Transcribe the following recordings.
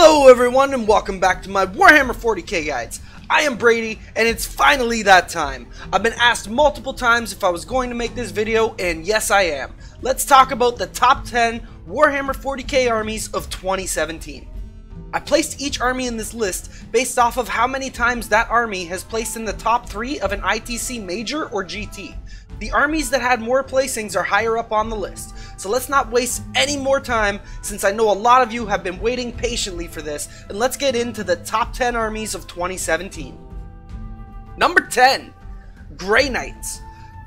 Hello everyone and welcome back to my Warhammer 40k guides. I am Brady and it's finally that time. I've been asked multiple times if I was going to make this video and yes I am. Let's talk about the top 10 Warhammer 40k armies of 2017. I placed each army in this list based off of how many times that army has placed in the top 3 of an ITC Major or GT. The armies that had more placings are higher up on the list, so let's not waste any more time since I know a lot of you have been waiting patiently for this, and let's get into the top 10 armies of 2017. Number 10, Grey Knights.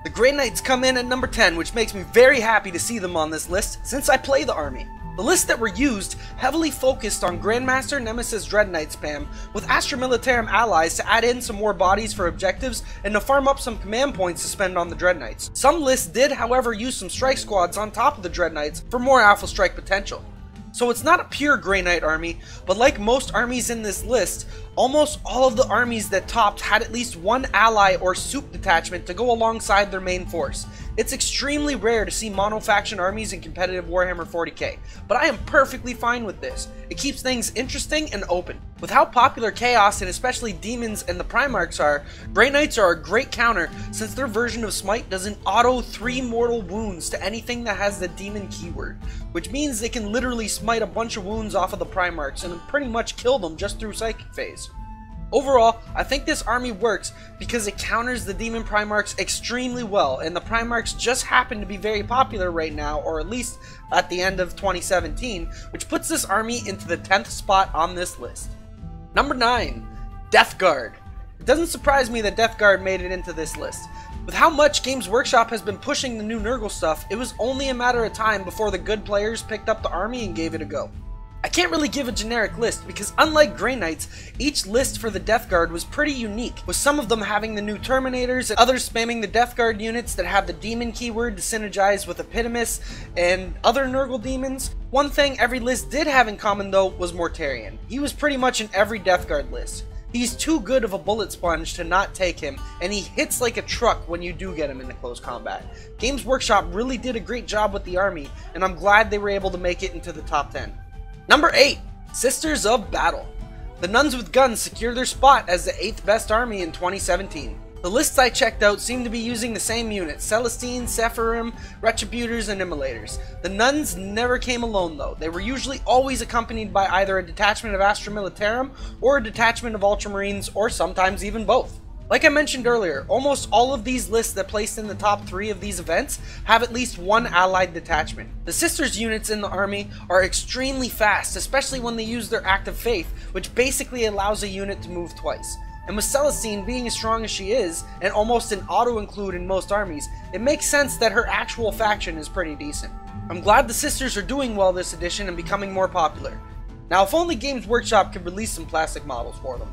The Grey Knights come in at number 10, which makes me very happy to see them on this list since I play the army. The lists that were used heavily focused on Grandmaster Nemesis Dread Knight spam, with Astro Militarum allies to add in some more bodies for objectives and to farm up some command points to spend on the Dread Knights. Some lists did, however, use some strike squads on top of the Dread Knights for more alpha strike potential. So it's not a pure Grey Knight army, but like most armies in this list, almost all of the armies that topped had at least one ally or soup detachment to go alongside their main force. It's extremely rare to see mono-faction armies in competitive Warhammer 40k, but I am perfectly fine with this. It keeps things interesting and open. With how popular Chaos and especially Demons and the Primarchs are, Grey Knights are a great counter since their version of Smite does an auto 3 mortal wounds to anything that has the Demon keyword, which means they can literally smite a bunch of wounds off of the Primarchs and pretty much kill them just through Psychic Phase. Overall, I think this army works because it counters the Demon Primarchs extremely well, and the Primarchs just happen to be very popular right now, or at least at the end of 2017, which puts this army into the 10th spot on this list. Number 9, Death Guard. It doesn't surprise me that Death Guard made it into this list. With how much Games Workshop has been pushing the new Nurgle stuff, it was only a matter of time before the good players picked up the army and gave it a go. I can't really give a generic list because unlike Grey Knights, each list for the Death Guard was pretty unique, with some of them having the new Terminators and others spamming the Death Guard units that have the Demon keyword to synergize with Epitomus and other Nurgle demons. One thing every list did have in common though was Mortarion. He was pretty much in every Death Guard list. He's too good of a bullet sponge to not take him, and he hits like a truck when you do get him into close combat. Games Workshop really did a great job with the army, and I'm glad they were able to make it into the top 10. Number 8, Sisters of Battle. The Nuns with Guns secure their spot as the 8th best army in 2017. The lists I checked out seem to be using the same units: Celestines, Sephirim, Retributors, and Immolators. The Nuns never came alone though. They were usually always accompanied by either a detachment of Astro Militarum or a detachment of Ultramarines, or sometimes even both. Like I mentioned earlier, almost all of these lists that placed in the top 3 of these events have at least one allied detachment. The Sisters units in the army are extremely fast, especially when they use their Act of Faith, which basically allows a unit to move twice. And with Celestine being as strong as she is, and almost an auto-include in most armies, it makes sense that her actual faction is pretty decent. I'm glad the Sisters are doing well this edition and becoming more popular. Now if only Games Workshop could release some plastic models for them.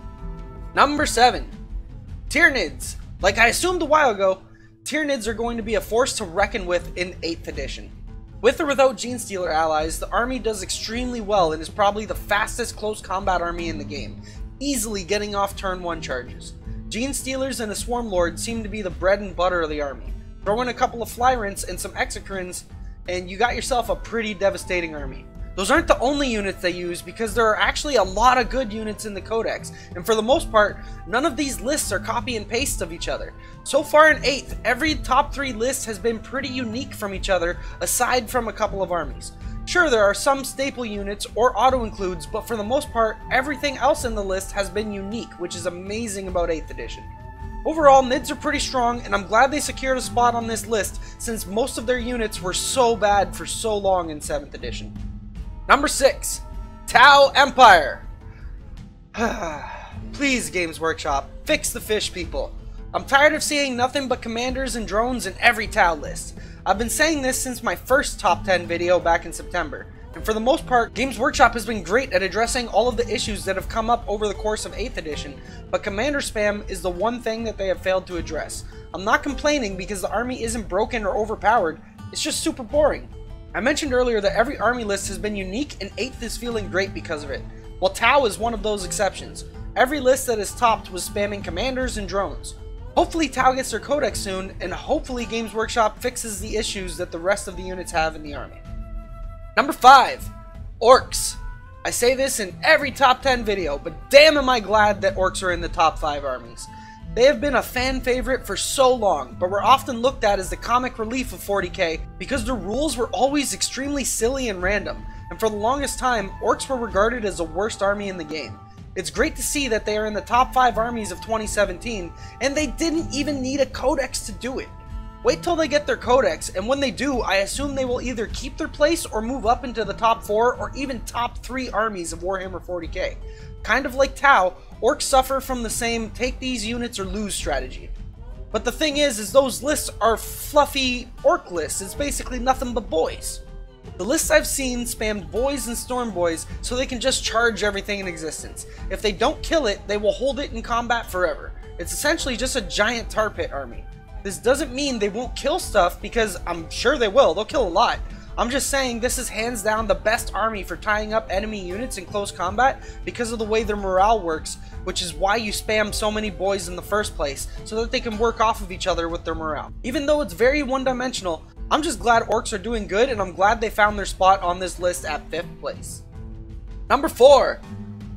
Number 7. Tyranids. Like I assumed a while ago, Tyranids are going to be a force to reckon with in 8th edition. With or without Genestealer allies, the army does extremely well and is probably the fastest close combat army in the game, easily getting off turn 1 charges. Genestealers and a Swarm Lord seem to be the bread and butter of the army. Throw in a couple of Flyrants and some Exocrines, and you got yourself a pretty devastating army. Those aren't the only units they use, because there are actually a lot of good units in the Codex, and for the most part, none of these lists are copy and paste of each other. So far in 8th, every top 3 list has been pretty unique from each other, aside from a couple of armies. Sure, there are some staple units or auto-includes, but for the most part, everything else in the list has been unique, which is amazing about 8th edition. Overall, Nids are pretty strong, and I'm glad they secured a spot on this list, since most of their units were so bad for so long in 7th edition. Number 6, Tau Empire. Please, Games Workshop, fix the fish people. I'm tired of seeing nothing but commanders and drones in every Tau list. I've been saying this since my first top 10 video back in September, and for the most part, Games Workshop has been great at addressing all of the issues that have come up over the course of 8th edition, but commander spam is the one thing that they have failed to address. I'm not complaining because the army isn't broken or overpowered, it's just super boring. I mentioned earlier that every army list has been unique and 8th is feeling great because of it. Well, Tau is one of those exceptions. Every list that is topped was spamming commanders and drones. Hopefully Tau gets their codex soon, and hopefully Games Workshop fixes the issues that the rest of the units have in the army. Number 5, Orcs. I say this in every top 10 video, but damn am I glad that Orcs are in the top 5 armies. They have been a fan favorite for so long, but were often looked at as the comic relief of 40k because their rules were always extremely silly and random, and for the longest time, Orcs were regarded as the worst army in the game. It's great to see that they are in the top 5 armies of 2017, and they didn't even need a codex to do it. Wait till they get their codex, and when they do, I assume they will either keep their place or move up into the top 4 or even top 3 armies of Warhammer 40k. Kind of like Tau, Orcs suffer from the same take these units or lose strategy. But the thing is those lists are fluffy Orc lists. It's basically nothing but boys. The lists I've seen spammed boys and storm boys so they can just charge everything in existence. If they don't kill it, they will hold it in combat forever. It's essentially just a giant tar pit army. This doesn't mean they won't kill stuff, because I'm sure they will. They'll kill a lot. I'm just saying this is hands down the best army for tying up enemy units in close combat because of the way their morale works, which is why you spam so many boys in the first place, so that they can work off of each other with their morale. Even though it's very one-dimensional, I'm just glad Orcs are doing good, and I'm glad they found their spot on this list at 5th place. Number 4,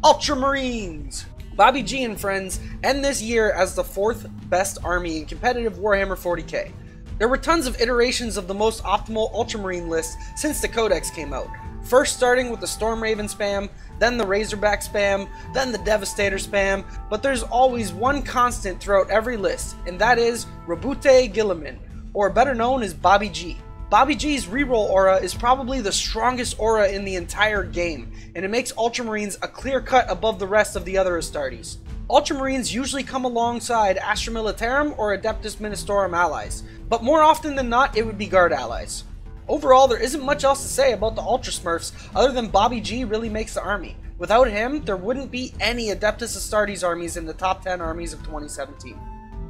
Ultramarines. Bobby G and friends end this year as the 4th best army in competitive Warhammer 40k. There were tons of iterations of the most optimal Ultramarine list since the Codex came out. First starting with the Storm Raven spam, then the Razorback spam, then the Devastator spam, but there's always one constant throughout every list, and that is Rabute Gilliman, or better known as Bobby G. Bobby G's reroll aura is probably the strongest aura in the entire game, and it makes Ultramarines a clear cut above the rest of the other Astartes. Ultramarines usually come alongside Astra Militarum or Adeptus Ministorum allies, but more often than not it would be Guard allies. Overall, there isn't much else to say about the Ultra Smurfs other than Bobby G really makes the army. Without him, there wouldn't be any Adeptus Astartes armies in the top 10 armies of 2017.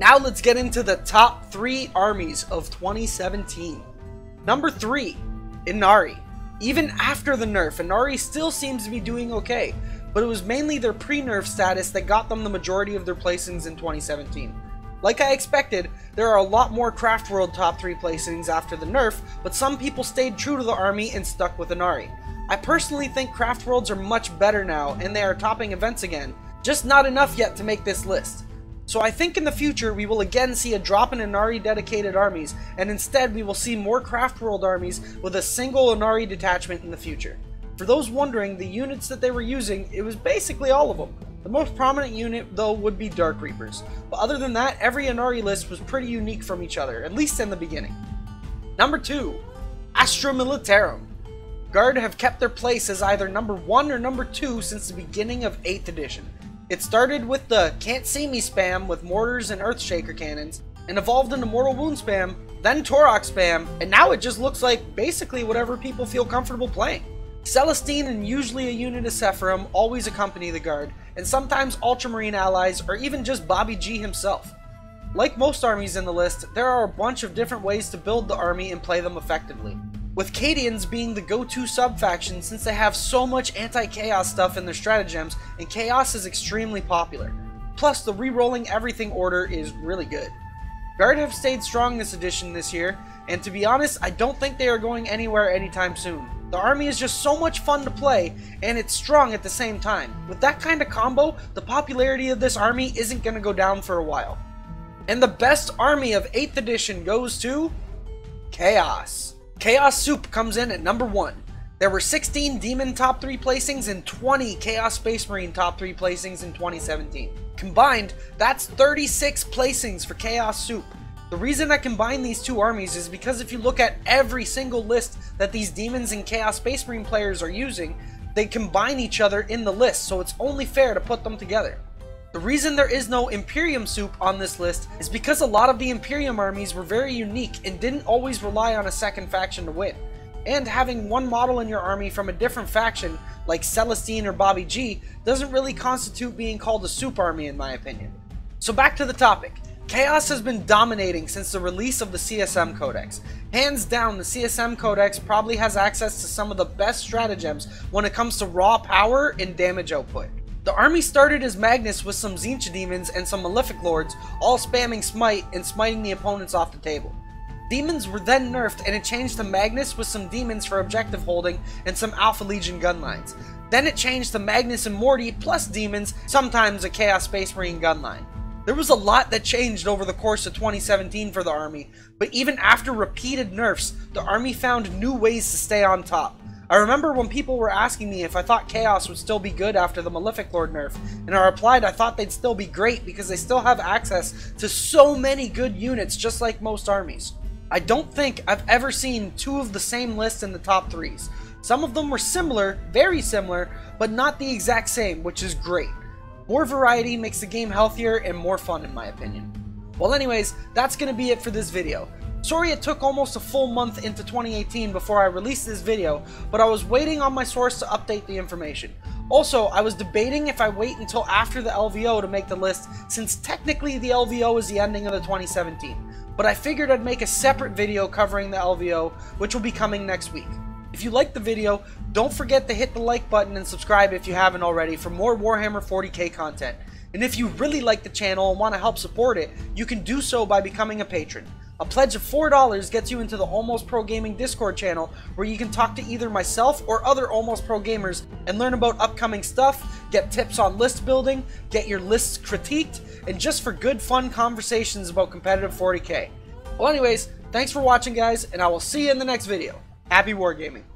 Now let's get into the top 3 armies of 2017. Number 3, Inari. Even after the nerf, Inari still seems to be doing okay, but it was mainly their pre-nerf status that got them the majority of their placings in 2017. Like I expected, there are a lot more Craft World top 3 placings after the nerf, but some people stayed true to the army and stuck with Inari. I personally think Craft Worlds are much better now, and they are topping events again, just not enough yet to make this list. So I think in the future we will again see a drop in Inari dedicated armies, and instead we will see more Craft World armies with a single Inari detachment in the future. For those wondering, the units that they were using, it was basically all of them. The most prominent unit though would be Dark Reapers, but other than that, every Inari list was pretty unique from each other, at least in the beginning. Number 2, Astro Militarum. Guard have kept their place as either number 1 or number 2 since the beginning of 8th edition. It started with the Can't See Me spam with mortars and Earthshaker cannons, and evolved into Mortal Wound spam, then Torok spam, and now it just looks like basically whatever people feel comfortable playing. Celestine and usually a unit of Sephirim always accompany the Guard, and sometimes Ultramarine allies or even just Bobby G himself. Like most armies in the list, there are a bunch of different ways to build the army and play them effectively, with Cadians being the go-to sub-faction since they have so much anti-chaos stuff in their stratagems, and chaos is extremely popular. Plus, the re-rolling everything order is really good. Guard have stayed strong this edition this year, and to be honest, I don't think they are going anywhere anytime soon. The army is just so much fun to play, and it's strong at the same time. With that kind of combo, the popularity of this army isn't going to go down for a while. And the best army of 8th edition goes to Chaos. Chaos Soup comes in at number 1. There were 16 Demon top 3 placings and 20 Chaos Space Marine top 3 placings in 2017. Combined, that's 36 placings for Chaos Soup. The reason I combine these two armies is because if you look at every single list that these Demons and Chaos Space Marine players are using, they combine each other in the list, so it's only fair to put them together. The reason there is no Imperium Soup on this list is because a lot of the Imperium armies were very unique and didn't always rely on a second faction to win. And having one model in your army from a different faction, like Celestine or Bobby G, doesn't really constitute being called a soup army in my opinion. So back to the topic. Chaos has been dominating since the release of the CSM Codex. Hands down, the CSM Codex probably has access to some of the best stratagems when it comes to raw power and damage output. The army started as Magnus with some Tzeentch demons and some Malefic Lords, all spamming Smite and smiting the opponents off the table. Demons were then nerfed and it changed to Magnus with some demons for objective holding and some Alpha Legion gunlines. Then it changed to Magnus and Morty plus demons, sometimes a Chaos Space Marine gunline. There was a lot that changed over the course of 2017 for the Army, but even after repeated nerfs, the Army found new ways to stay on top. I remember when people were asking me if I thought Chaos would still be good after the Malefic Lord nerf, and I replied I thought they'd still be great because they still have access to so many good units just like most armies. I don't think I've ever seen two of the same lists in the top 3s. Some of them were similar, very similar, but not the exact same, which is great. More variety makes the game healthier and more fun in my opinion. Well anyways, that's going to be it for this video. Sorry it took almost a full month into 2018 before I released this video, but I was waiting on my source to update the information. Also, I was debating if I wait until after the LVO to make the list, since technically the LVO is the ending of the 2017. But I figured I'd make a separate video covering the LVO, which will be coming next week. If you liked the video, don't forget to hit the like button and subscribe if you haven't already for more Warhammer 40k content. And if you really like the channel and want to help support it, you can do so by becoming a patron. A pledge of $4 gets you into the Almost Pro Gaming Discord channel, where you can talk to either myself or other Almost Pro gamers and learn about upcoming stuff, get tips on list building, get your lists critiqued, and just for good fun conversations about competitive 40k. Well anyways, thanks for watching guys, and I will see you in the next video. Happy wargaming!